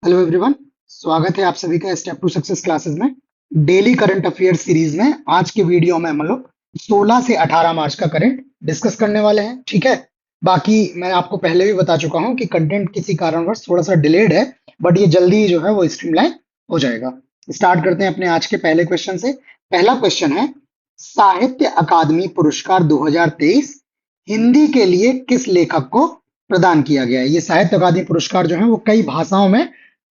Hello everyone. स्वागत है आप सभी का स्टेप टू सक्सेस क्लासेस में डेली करंट अफेयर सीरीज में। आज के वीडियो में हम लोग 16 से 18 मार्च का करंट डिस्कस करने वाले हैं। ठीक है, बाकी मैं आपको पहले भी बता चुका हूं कि कंटेंट किसी कारणवश थोड़ा सा डिलेड है, बट ये जल्दी ही जो है वो स्ट्रीमलाइन हो जाएगा। स्टार्ट करते हैं अपने आज के पहले क्वेश्चन से। पहला क्वेश्चन है, साहित्य अकादमी पुरस्कार 2023 हिंदी के लिए किस लेखक को प्रदान किया गया है? ये साहित्य अकादमी पुरस्कार जो है वो कई भाषाओं में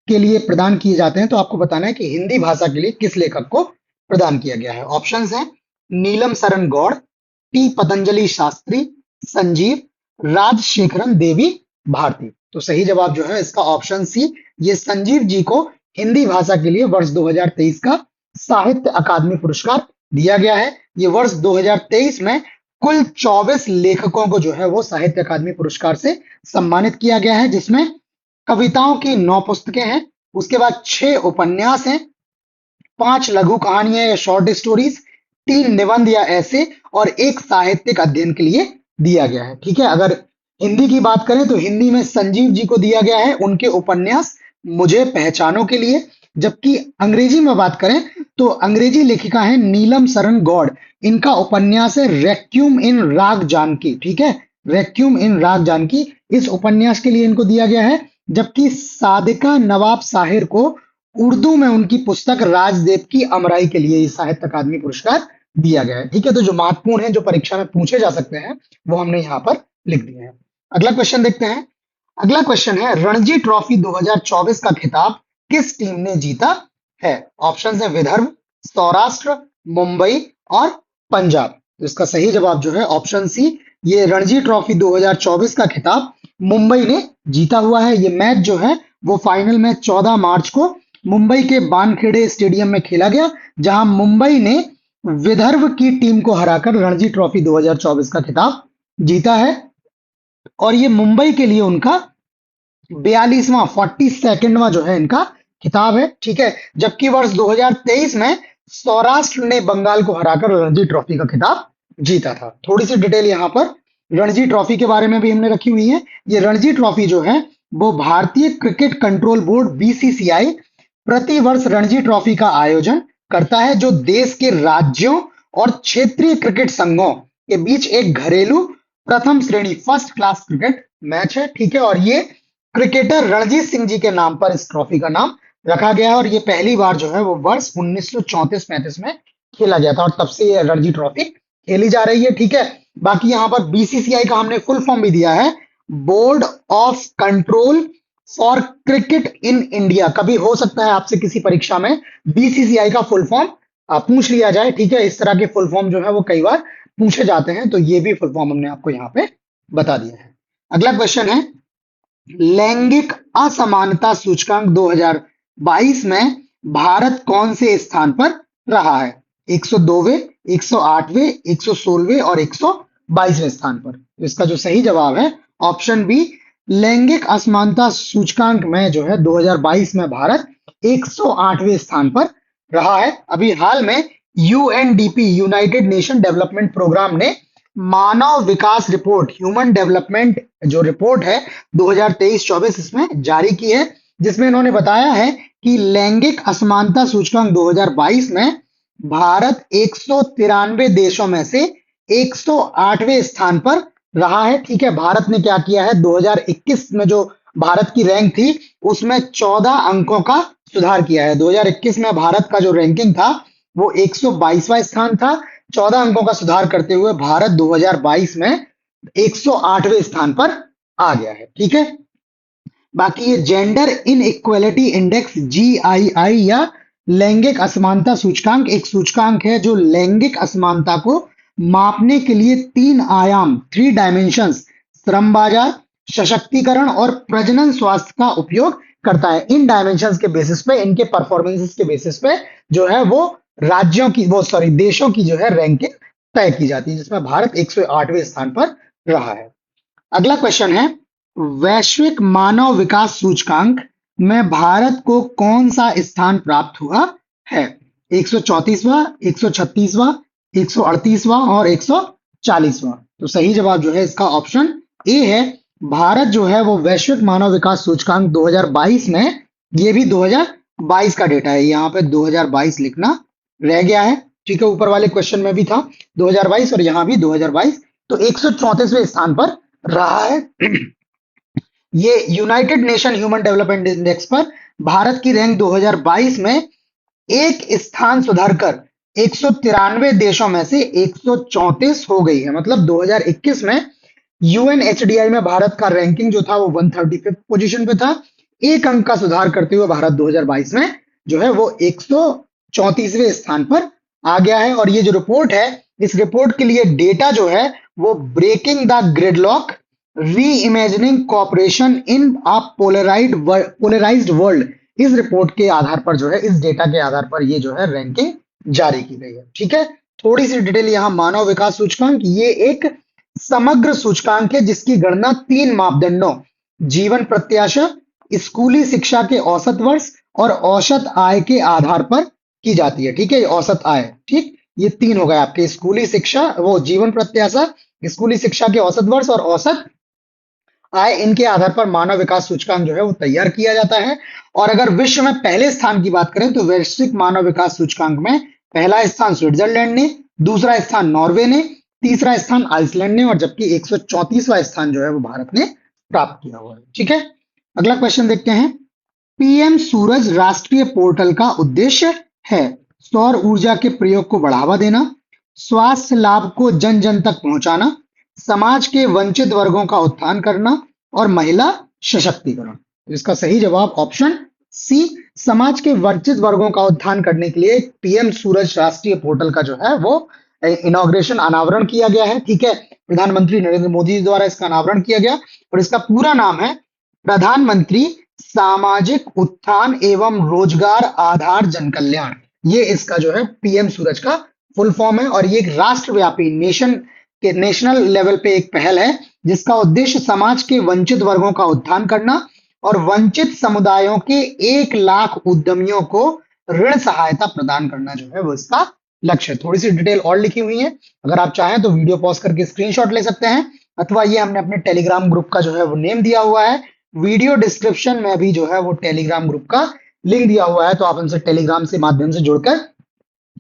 के लिए प्रदान किए जाते हैं, तो आपको बताना है कि हिंदी भाषा के लिए किस लेखक को प्रदान किया गया है। ऑप्शंस हैं नीलम शरण गौड़, टी पतंजलि शास्त्री, संजीव, राजशेखरन देवी भारती। तो सही जवाब जो है इसका ऑप्शन सी, ये संजीव जी को हिंदी भाषा के लिए वर्ष 2023 का साहित्य अकादमी पुरस्कार दिया गया है। ये वर्ष 2023 में कुल 24 लेखकों को जो है वो साहित्य अकादमी पुरस्कार से सम्मानित किया गया है, जिसमें कविताओं की 9 पुस्तकें हैं, उसके बाद 6 उपन्यास हैं, 5 लघु कहानियां या शॉर्ट स्टोरीज, 3 निबंध या ऐसे और 1 साहित्यिक अध्ययन के लिए दिया गया है। ठीक है, अगर हिंदी की बात करें तो हिंदी में संजीव जी को दिया गया है उनके उपन्यास मुझे पहचानो के लिए, जबकि अंग्रेजी में बात करें तो अंग्रेजी लेखिका है नीलम शरण गौड़। इनका उपन्यास है रेक्यूम इन राग जानकी। ठीक है, रेक्यूम इन राग जानकी, इस उपन्यास के लिए इनको दिया गया है। जबकि सादिका नवाब साहिर को उर्दू में उनकी पुस्तक राजदेव की अमराई के लिए साहित्य अकादमी पुरस्कार दिया गया है। ठीक है, तो जो महत्वपूर्ण है, जो परीक्षा में पूछे जा सकते हैं, वो हमने यहाँ पर लिख दिए हैं। अगला क्वेश्चन देखते हैं। अगला क्वेश्चन है, रणजी ट्रॉफी 2024 का खिताब किस टीम ने जीता है? ऑप्शन है विदर्भ, सौराष्ट्र, मुंबई और पंजाब। तो इसका सही जवाब जो है ऑप्शन सी, ये रणजी ट्रॉफी 2024 का खिताब मुंबई ने जीता हुआ है। ये मैच जो है वो फाइनल मैच 14 मार्च को मुंबई के वानखेड़े स्टेडियम में खेला गया, जहां मुंबई ने विदर्भ की टीम को हराकर रणजी ट्रॉफी 2024 का खिताब जीता है। और ये मुंबई के लिए उनका 42वां 42वां जो है इनका खिताब है। ठीक है, जबकि वर्ष 2023 में सौराष्ट्र ने बंगाल को हराकर रणजी ट्रॉफी का खिताब जीता था। थोड़ी सी डिटेल यहाँ पर रणजी ट्रॉफी के बारे में भी हमने रखी हुई है। ये रणजी ट्रॉफी जो है वो भारतीय क्रिकेट कंट्रोल बोर्ड बीसीसीआई प्रति वर्ष रणजी ट्रॉफी का आयोजन करता है, जो देश के राज्यों और क्षेत्रीय क्रिकेट संघों के बीच एक घरेलू प्रथम श्रेणी फर्स्ट क्लास क्रिकेट मैच है। ठीक है, और ये क्रिकेटर रणजीत सिंह जी के नाम पर इस ट्रॉफी का नाम रखा गया है, और ये पहली बार जो है वो वर्ष 1934-35 में खेला गया था, और तब से ये रणजी ट्रॉफी खेली जा रही है। ठीक है, बाकी यहाँ पर बीसीसीआई का हमने फुल फॉर्म भी दिया है, board of control for cricket in India. कभी हो सकता है आपसे किसी परीक्षा में बीसीसीआई का फुल फॉर्म पूछ लिया जाए। ठीक है, इस तरह के फुल फॉर्म जो है वो कई बार पूछे जाते हैं, तो ये भी फुल फॉर्म हमने आपको यहाँ पे बता दिया है। अगला क्वेश्चन है, लैंगिक असमानता सूचकांक 2022 में भारत कौन से स्थान पर रहा है? 102वें, 108वें, 116वें और 122वें स्थान पर। तो इसका जो सही जवाब है ऑप्शन बी, लैंगिक असमानता सूचकांक में जो है 2022 में भारत 108वें स्थान पर रहा है। अभी हाल में UNDP United Nation Development Programme ने मानव विकास रिपोर्ट ह्यूमन डेवलपमेंट जो रिपोर्ट है 2023-24 इसमें जारी की है, जिसमें इन्होंने बताया है कि लैंगिक असमानता सूचकांक 2022 में भारत 193 देशों में से 108वें स्थान पर रहा है। ठीक है, भारत ने क्या किया है, 2021 में जो भारत की रैंक थी उसमें 14 अंकों का सुधार किया है। 2021 में भारत का जो रैंकिंग था वो 122वां स्थान था, 14 अंकों का सुधार करते हुए भारत 2022 में 108वें स्थान पर आ गया है। ठीक है, बाकी ये gender in equality index GII या लैंगिक असमानता सूचकांक एक सूचकांक है जो लैंगिक असमानता को मापने के लिए 3 आयाम 3 डायमेंशंस श्रम बाजार, सशक्तिकरण और प्रजनन स्वास्थ्य का उपयोग करता है। इन डायमेंशंस के बेसिस पे, इनके परफॉर्मेंसेस के बेसिस पे जो है वो राज्यों की देशों की जो है रैंकिंग तय की जाती है, जिसमें भारत 108वें स्थान पर रहा है। अगला क्वेश्चन है, वैश्विक मानव विकास सूचकांक में भारत को कौन सा स्थान प्राप्त हुआ है? 134वां, 136वां, 138वां और 140वां। तो सही जवाब जो है इसका ऑप्शन ए है। भारत जो है वो वैश्विक मानव विकास सूचकांक 2022 में ये भी 2022 का डेटा है, यहाँ पे 2022 लिखना रह गया है। ठीक है, ऊपर वाले क्वेश्चन में भी था 2022 और यहाँ भी 2022, तो 134वें स्थान पर रहा है। ये United nation human development index पर भारत की रैंक 2022 में एक स्थान सुधरकर 193 देशों में से 134 हो गई है। मतलब 2021 में यूएनएचडीआई में भारत का रैंकिंग जो था वो 135 पोजीशन पे था। एक अंक का सुधार करते हुए भारत 2022 में जो है वो 134वें स्थान पर आ गया है। और ये जो रिपोर्ट है, इस रिपोर्ट के लिए डेटा जो है वो breaking the gridlock reimagining cooperation in a polarised world, इस रिपोर्ट के आधार पर जो है, इस डेटा के आधार पर ये जो है रैंकिंग जारी की गई है। ठीक है, थोड़ी सी डिटेल यहाँ, मानव विकास सूचकांक ये एक समग्र सूचकांक है जिसकी गणना 3 मापदंडों जीवन प्रत्याशा, स्कूली शिक्षा के औसत वर्ष और औसत आय के आधार पर की जाती है। ठीक है, ये औसत आय, ठीक, ये 3 हो गए आपके, स्कूली शिक्षा, वो जीवन प्रत्याशा, स्कूली शिक्षा के औसत वर्ष और औसत आय, इनके आधार पर मानव विकास सूचकांक जो है वो तैयार किया जाता है। और अगर विश्व में पहले स्थान की बात करें तो वैश्विक मानव विकास सूचकांक में पहला स्थान स्विट्जरलैंड ने, दूसरा स्थान नॉर्वे ने, तीसरा स्थान आइसलैंड ने और जबकि 134वां स्थान जो है वो भारत ने प्राप्त किया हुआ है। ठीक है, अगला क्वेश्चन देखते हैं। पीएम सूरज राष्ट्रीय पोर्टल का उद्देश्य है सौर ऊर्जा के प्रयोग को बढ़ावा देना, स्वास्थ्य लाभ को जन जन तक पहुंचाना, समाज के वंचित वर्गों का उत्थान करना और महिला सशक्तिकरण। तो इसका सही जवाब ऑप्शन सी, समाज के वंचित वर्गों का उत्थान करने के लिए पीएम सूरज राष्ट्रीय पोर्टल का जो है वो इनॉग्रेशन, अनावरण किया गया है। ठीक है, प्रधानमंत्री नरेंद्र मोदी द्वारा इसका अनावरण किया गया और इसका पूरा नाम है प्रधानमंत्री सामाजिक उत्थान एवं रोजगार आधार जन कल्याण। ये इसका जो है पीएम सूरज का फुल फॉर्म है और ये एक राष्ट्रव्यापी नेशनल लेवल पे एक पहल है जिसका उद्देश्य समाज के वंचित वर्गों का उत्थान करना और वंचित समुदायों के 1 लाख उद्यमियों को ऋण सहायता प्रदान करना जो है वो इसका लक्ष्य है। थोड़ी सी डिटेल और लिखी हुई है, अगर आप चाहें तो वीडियो पॉज करके स्क्रीनशॉट ले सकते हैं, अथवा ये हमने अपने टेलीग्राम ग्रुप का जो है वो नेम दिया हुआ है, वीडियो डिस्क्रिप्शन में भी जो है वो टेलीग्राम ग्रुप का लिंक दिया हुआ है, तो आप उनसे टेलीग्राम से माध्यम से जुड़कर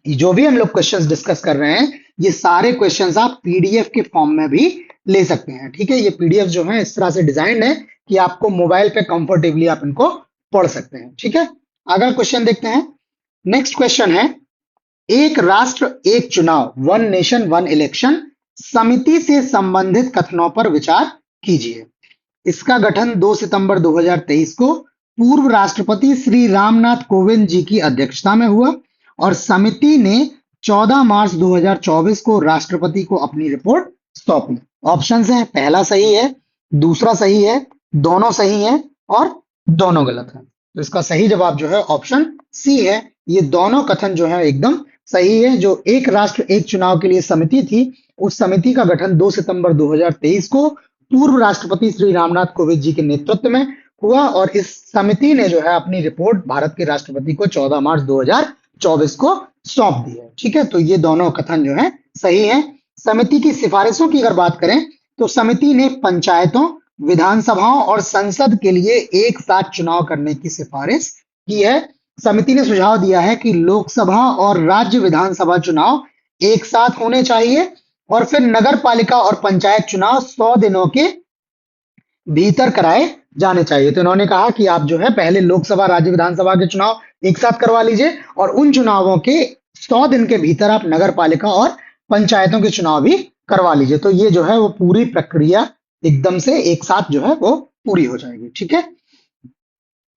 जो भी हम लोग क्वेश्चंस डिस्कस कर रहे हैं ये सारे क्वेश्चंस आप पीडीएफ के फॉर्म में भी ले सकते हैं। ठीक है, ये पीडीएफ जो है इस तरह से डिजाइंड है कि आपको मोबाइल पे कंफर्टेबली आप इनको पढ़ सकते हैं। ठीक है, अगला क्वेश्चन देखते हैं। नेक्स्ट क्वेश्चन है, एक राष्ट्र एक चुनाव, वन नेशन वन इलेक्शन समिति से संबंधित कथनों पर विचार कीजिए। इसका गठन 2 सितंबर 2023 को पूर्व राष्ट्रपति श्री रामनाथ कोविंद जी की अध्यक्षता में हुआ और समिति ने 14 मार्च 2024 को राष्ट्रपति को अपनी रिपोर्ट सौंपी। ऑप्शंस हैं, पहला सही है, दूसरा सही है, दोनों सही है और दोनों गलत है। तो इसका सही जवाब जो है ऑप्शन सी है, ये दोनों कथन जो है एकदम सही है। जो एक राष्ट्र एक चुनाव के लिए समिति थी, उस समिति का गठन 2 सितंबर 2023 को पूर्व राष्ट्रपति श्री रामनाथ कोविंद जी के नेतृत्व में हुआ और इस समिति ने जो है अपनी रिपोर्ट भारत के राष्ट्रपति को 14 मार्च 2024 को सौंप दी है। ठीक है, तो ये दोनों कथन जो है सही है। समिति की सिफारिशों की अगर बात करें तो समिति ने पंचायतों, विधानसभाओं और संसद के लिए एक साथ चुनाव करने की सिफारिश की है। समिति ने सुझाव दिया है कि लोकसभा और राज्य विधानसभा चुनाव एक साथ होने चाहिए और फिर नगर पालिका और पंचायत चुनाव 100 दिनों के भीतर कराए जाने चाहिए। तो इन्होंने कहा कि आप जो है पहले लोकसभा, राज्य विधानसभा के चुनाव एक साथ करवा लीजिए और उन चुनावों के 100 दिन के भीतर आप नगर पालिका और पंचायतों के चुनाव भी करवा लीजिए। तो ये जो है वो पूरी प्रक्रिया एकदम से एक साथ जो है वो पूरी हो जाएगी। ठीक है,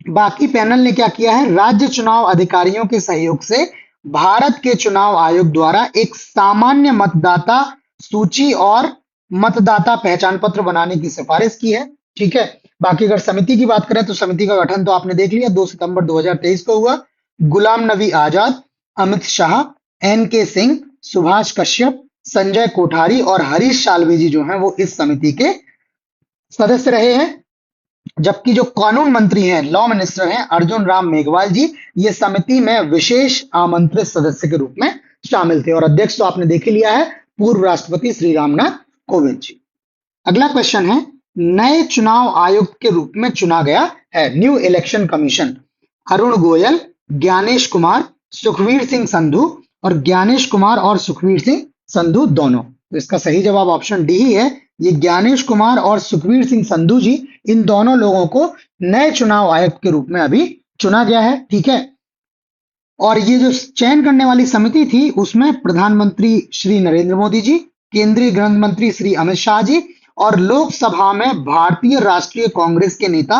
बाकी पैनल ने क्या किया है, राज्य चुनाव अधिकारियों के सहयोग से भारत के चुनाव आयोग द्वारा एक सामान्य मतदाता सूची और मतदाता पहचान पत्र बनाने की सिफारिश की है। ठीक है, बाकी अगर समिति की बात करें तो समिति का गठन तो आपने देख लिया, 2 सितंबर 2023 को हुआ। गुलाम नबी आजाद, अमित शाह, एन.के. सिंह, सुभाष कश्यप, संजय कोठारी और हरीश साल्वे जी जो हैं वो इस समिति के सदस्य रहे हैं। जबकि जो कानून मंत्री हैं, लॉ मिनिस्टर हैं, अर्जुन राम मेघवाल जी, ये समिति में विशेष आमंत्रित सदस्य के रूप में शामिल थे और अध्यक्ष तो आपने देख ही लिया है, पूर्व राष्ट्रपति श्री रामनाथ कोविंद जी। अगला क्वेश्चन है, नए चुनाव आयुक्त के रूप में चुना गया है, new election commission Arun Goyal, Gyanesh Kumar, Sukhbir Singh Sandhu, और ज्ञानेश कुमार और सुखवीर सिंह संधू दोनों। तो इसका सही जवाब ऑप्शन डी ही है। ये ज्ञानेश कुमार और सुखवीर सिंह संधू जी, इन दोनों लोगों को नए चुनाव आयुक्त के रूप में अभी चुना गया है। ठीक है, और ये जो चयन करने वाली समिति थी उसमें प्रधानमंत्री श्री नरेंद्र मोदी जी, केंद्रीय गृह मंत्री श्री अमित शाह जी और लोकसभा में भारतीय राष्ट्रीय कांग्रेस के नेता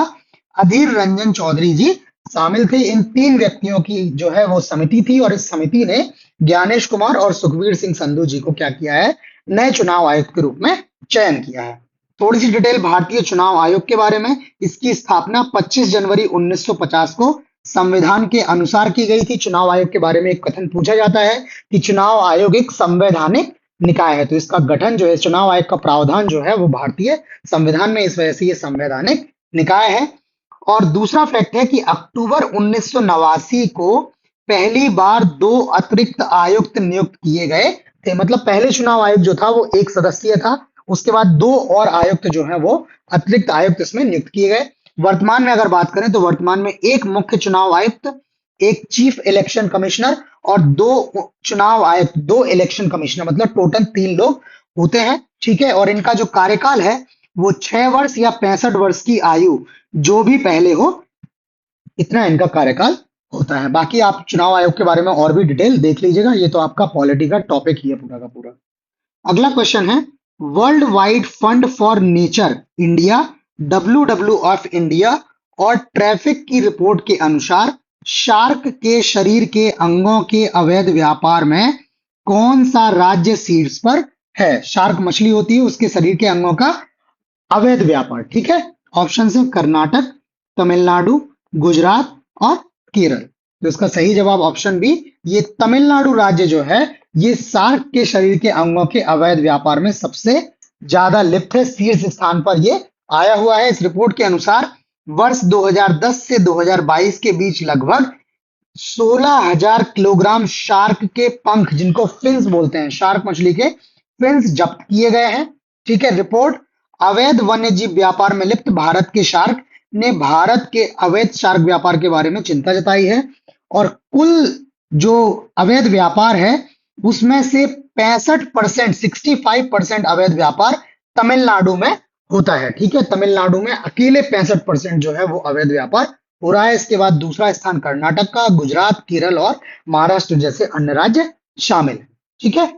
अधीर रंजन चौधरी जी शामिल थे। इन तीन व्यक्तियों की जो है वो समिति थी, और इस समिति ने ज्ञानेश कुमार और सुखवीर सिंह संधू जी को क्या किया है, नए चुनाव आयुक्त के रूप में चयन किया है। थोड़ी सी डिटेल भारतीय चुनाव आयोग के बारे में। इसकी स्थापना 25 जनवरी 1950 को संविधान के अनुसार की गई थी। चुनाव आयोग के बारे में एक कथन पूछा जाता है कि चुनाव आयोग एक संवैधानिक निकाय है, तो इसका गठन जो है, चुनाव आयोग का प्रावधान जो है वो भारतीय संविधान में, इस वजह से ये संवैधानिक निकाय है। और दूसरा फैक्ट है कि अक्टूबर 1989 को पहली बार 2 अतिरिक्त आयुक्त नियुक्त किए गए थे। मतलब पहले चुनाव आयोग जो था वो 1 सदस्यीय था, उसके बाद 2 और आयुक्त जो है वो अतिरिक्त आयुक्त इसमें नियुक्त किए गए। वर्तमान में अगर बात करें तो वर्तमान में 1 मुख्य चुनाव आयुक्त, 1 चीफ इलेक्शन कमिश्नर और 2 चुनाव आयुक्त, 2 इलेक्शन कमिश्नर, मतलब टोटल 3 लोग होते हैं। ठीक है, और इनका जो कार्यकाल है वो 6 वर्ष या 65 वर्ष की आयु जो भी पहले हो, इतना इनका कार्यकाल होता है। बाकी आप चुनाव आयोग के बारे में और भी डिटेल देख लीजिएगा, ये तो आपका पॉलिटी का टॉपिक ही है पूरा का पूरा। अगला क्वेश्चन है, world wide fund for nature India, WWF India और ट्रैफिक की रिपोर्ट के अनुसार शार्क के शरीर के अंगों के अवैध व्यापार में कौन सा राज्य शीर्ष पर है? शार्क मछली होती है, उसके शरीर के अंगों का अवैध व्यापार। ठीक है, ऑप्शन है कर्नाटक, तमिलनाडु, गुजरात और केरल। तो इसका सही जवाब ऑप्शन बी, ये तमिलनाडु राज्य जो है ये शार्क के शरीर के अंगों के अवैध व्यापार में सबसे ज्यादा लिप्त है, शीर्ष स्थान पर ये आया हुआ है। इस रिपोर्ट के अनुसार वर्ष 2010 से 2022 के बीच लगभग 16,000 किलोग्राम शार्क के पंख, जिनको फिन्स बोलते हैं, शार्क मछली के फिन्स जब्त किए गए हैं। ठीक है, रिपोर्ट अवैध वन्यजीव व्यापार में लिप्त भारत के शार्क ने भारत के अवैध शार्क व्यापार के बारे में चिंता जताई है, और कुल जो अवैध व्यापार है उसमें से 65%, 65% अवैध व्यापार तमिलनाडु में होता है। ठीक है, तमिलनाडु में अकेले 65% जो है वो अवैध व्यापार हो रहा है। इसके बाद दूसरा स्थान कर्नाटक का, गुजरात, केरल और महाराष्ट्र जैसे अन्य राज्य शामिल है। ठीक है,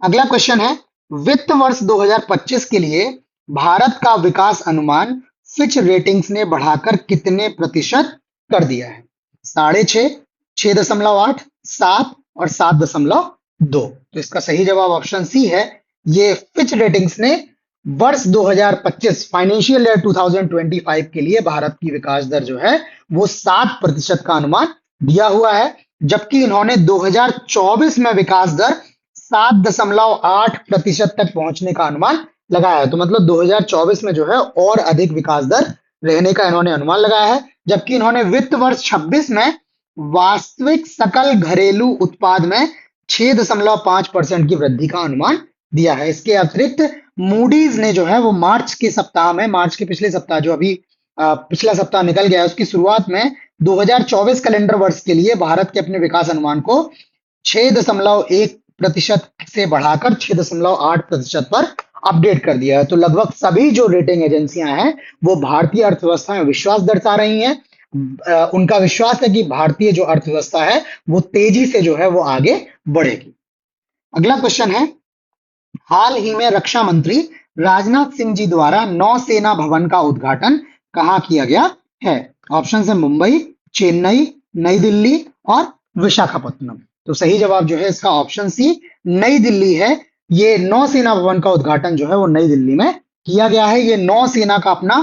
अगला क्वेश्चन है, वित्त वर्ष 2025 के लिए भारत का विकास अनुमान फिच रेटिंग्स ने बढ़ाकर कितने प्रतिशत कर दिया है? 6.5, 6.8, 7 और 7.2। तो इसका सही जवाब ऑप्शन सी है। ये फिच रेटिंग्स ने वर्ष 2025 फाइनेंशियल ईयर 2025 के लिए भारत की विकास दर जो है वो 7% का अनुमान दिया हुआ है, जबकि इन्होंने 2024 में विकास दर 7.8% तक पहुंचने का अनुमान लगाया है। तो मतलब 2024 में जो है और अधिक विकास दर रहने का इन्होंने अनुमान लगाया है, जबकि इन्होंने वित्त वर्ष 26 में वास्तविक सकल घरेलू उत्पाद में 6.5% की वृद्धि का अनुमान दिया है। इसके अतिरिक्त मूडीज ने जो है वो मार्च के सप्ताह में, मार्च के पिछले सप्ताह जो अभी पिछला सप्ताह निकल गया है, उसकी शुरुआत में 2024 कैलेंडर वर्ष के लिए भारत के अपने विकास अनुमान को 6.1% से बढ़ाकर 6.8% पर अपडेट कर दिया है। तो लगभग सभी जो रेटिंग एजेंसियां हैं वो भारतीय अर्थव्यवस्था में विश्वास दर्शा रही हैं। उनका विश्वास है कि भारतीय जो अर्थव्यवस्था है वो तेजी से जो है वो आगे बढ़ेगी। अगला क्वेश्चन है, हाल ही में रक्षा मंत्री राजनाथ सिंह जी द्वारा नौसेना भवन का उद्घाटन कहां किया गया है? ऑप्शन है मुंबई, चेन्नई, नई दिल्ली और विशाखापट्टनम। तो सही जवाब जो है इसका ऑप्शन सी, नई दिल्ली है। ये नौसेना भवन का उद्घाटन जो है वो नई दिल्ली में किया गया है। ये नौसेना का अपना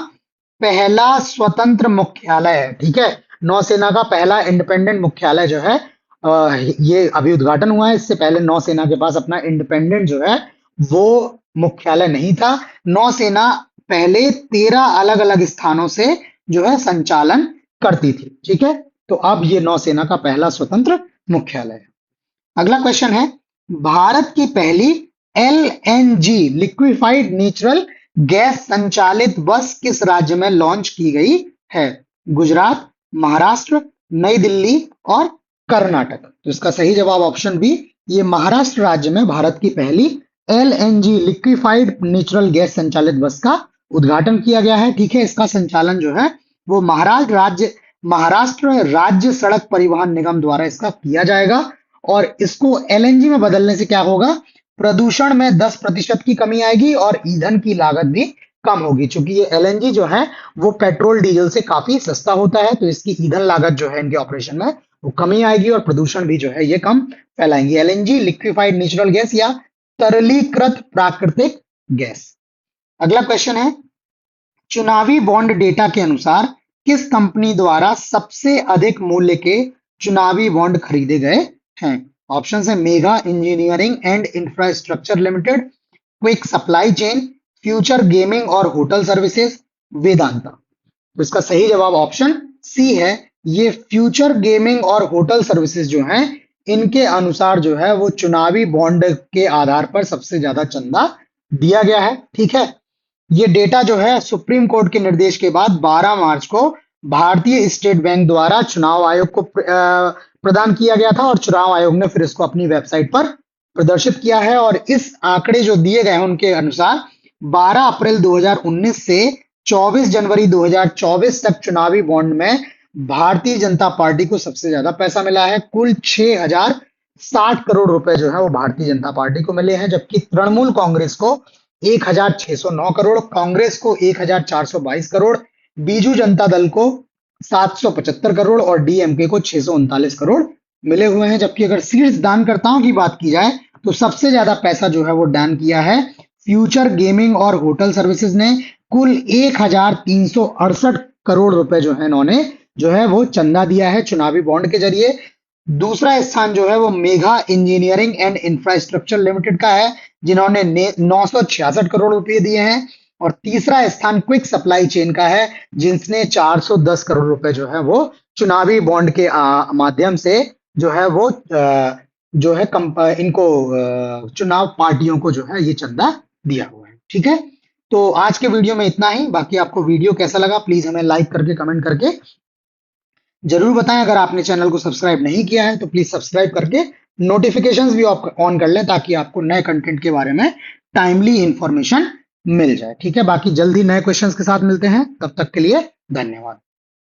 पहला स्वतंत्र मुख्यालय है। ठीक है, नौसेना का पहला इंडिपेंडेंट मुख्यालय जो है ये अभी उद्घाटन हुआ है। इससे पहले नौसेना के पास अपना इंडिपेंडेंट जो है वो मुख्यालय नहीं था। नौसेना पहले 13 अलग अलग स्थानों से जो है संचालन करती थी। ठीक है, तो अब ये नौसेना का पहला स्वतंत्र मुख्यालय है। अगला क्वेश्चन है, भारत की पहली LNG लिक्विफाइड नेचुरल गैस संचालित बस किस राज्य में लॉन्च की गई है? गुजरात, महाराष्ट्र, नई दिल्ली और कर्नाटक। तो इसका सही जवाब ऑप्शन बी, ये महाराष्ट्र राज्य में भारत की पहली एलएनजी लिक्विफाइड नेचुरल गैस संचालित बस का उद्घाटन किया गया है। ठीक है, इसका संचालन जो है वो महाराष्ट्र राज्य सड़क परिवहन निगम द्वारा इसका किया जाएगा। और इसको एलएनजी में बदलने से क्या होगा, प्रदूषण में 10% की कमी आएगी और ईंधन की लागत भी कम होगी। चूंकि ये एलएनजी जो है वो पेट्रोल डीजल से काफी सस्ता होता है, तो इसकी ईंधन लागत जो है इनके ऑपरेशन में वो कमी आएगी और प्रदूषण भी जो है ये कम फैलाएंगी। एलएनजी लिक्विफाइड नेचुरल गैस या तरलीकृत प्राकृतिक गैस। अगला क्वेश्चन है, चुनावी बॉन्ड डेटा के अनुसार किस कंपनी द्वारा सबसे अधिक मूल्य के चुनावी बॉन्ड खरीदे गए हैं? ऑप्शन है mega engineering and infrastructure limited, quick supply chain, future gaming और होटल सर्विसेज, वेदांता। तो इसका सही जवाब ऑप्शन सी है, ये फ्यूचर गेमिंग और होटल सर्विसेज जो हैं इनके अनुसार जो है वो चुनावी बॉन्ड के आधार पर सबसे ज्यादा चंदा दिया गया है। ठीक है, ये डेटा जो है सुप्रीम कोर्ट के निर्देश के बाद 12 मार्च को भारतीय स्टेट बैंक द्वारा चुनाव आयोग को प्रदान किया गया था और चुनाव आयोग ने फिर इसको अपनी वेबसाइट पर प्रदर्शित किया है। और इस आंकड़े जो दिए गए हैं उनके अनुसार 12 अप्रैल 2019 से 24 जनवरी 2024 तक चुनावी बॉन्ड में भारतीय जनता पार्टी को सबसे ज्यादा पैसा मिला है। कुल 6060 करोड़ रुपए जो है वो भारतीय जनता पार्टी को मिले हैं, जबकि तृणमूल कांग्रेस को 1609 करोड़, कांग्रेस को 1422 करोड़, बीजू जनता दल को 775 करोड़ और डीएमके को 639 करोड़ मिले हुए हैं। जबकि अगर शीर्ष दानकर्ताओं की बात की जाए तो सबसे ज्यादा पैसा जो है वो दान किया है फ्यूचर गेमिंग और होटल सर्विसेज ने, कुल 1368 करोड़ रुपए जो है इन्होंने जो है वो चंदा दिया है चुनावी बॉन्ड के जरिए। दूसरा स्थान जो है वो mega engineering and infrastructure limited का है, जिन्होंने 966 करोड़ रुपए दिए हैं। और तीसरा स्थान क्विक सप्लाई चेन का है, जिसने 410 करोड़ रुपए जो है वो चुनावी बॉन्ड के माध्यम से जो है वो जो है इनको चुनाव पार्टियों को जो है ये चंदा दिया हुआ है। ठीक है, तो आज के वीडियो में इतना ही। बाकी आपको वीडियो कैसा लगा प्लीज हमें लाइक करके कमेंट करके जरूर बताएं। अगर आपने चैनल को सब्सक्राइब नहीं किया है तो प्लीज सब्सक्राइब करके नोटिफिकेशंस भी ऑन कर लें, ताकि आपको नए कंटेंट के बारे में टाइमली इंफॉर्मेशन मिल जाए। ठीक है, बाकी जल्दी नए क्वेश्चंस के साथ मिलते हैं, तब तक के लिए धन्यवाद।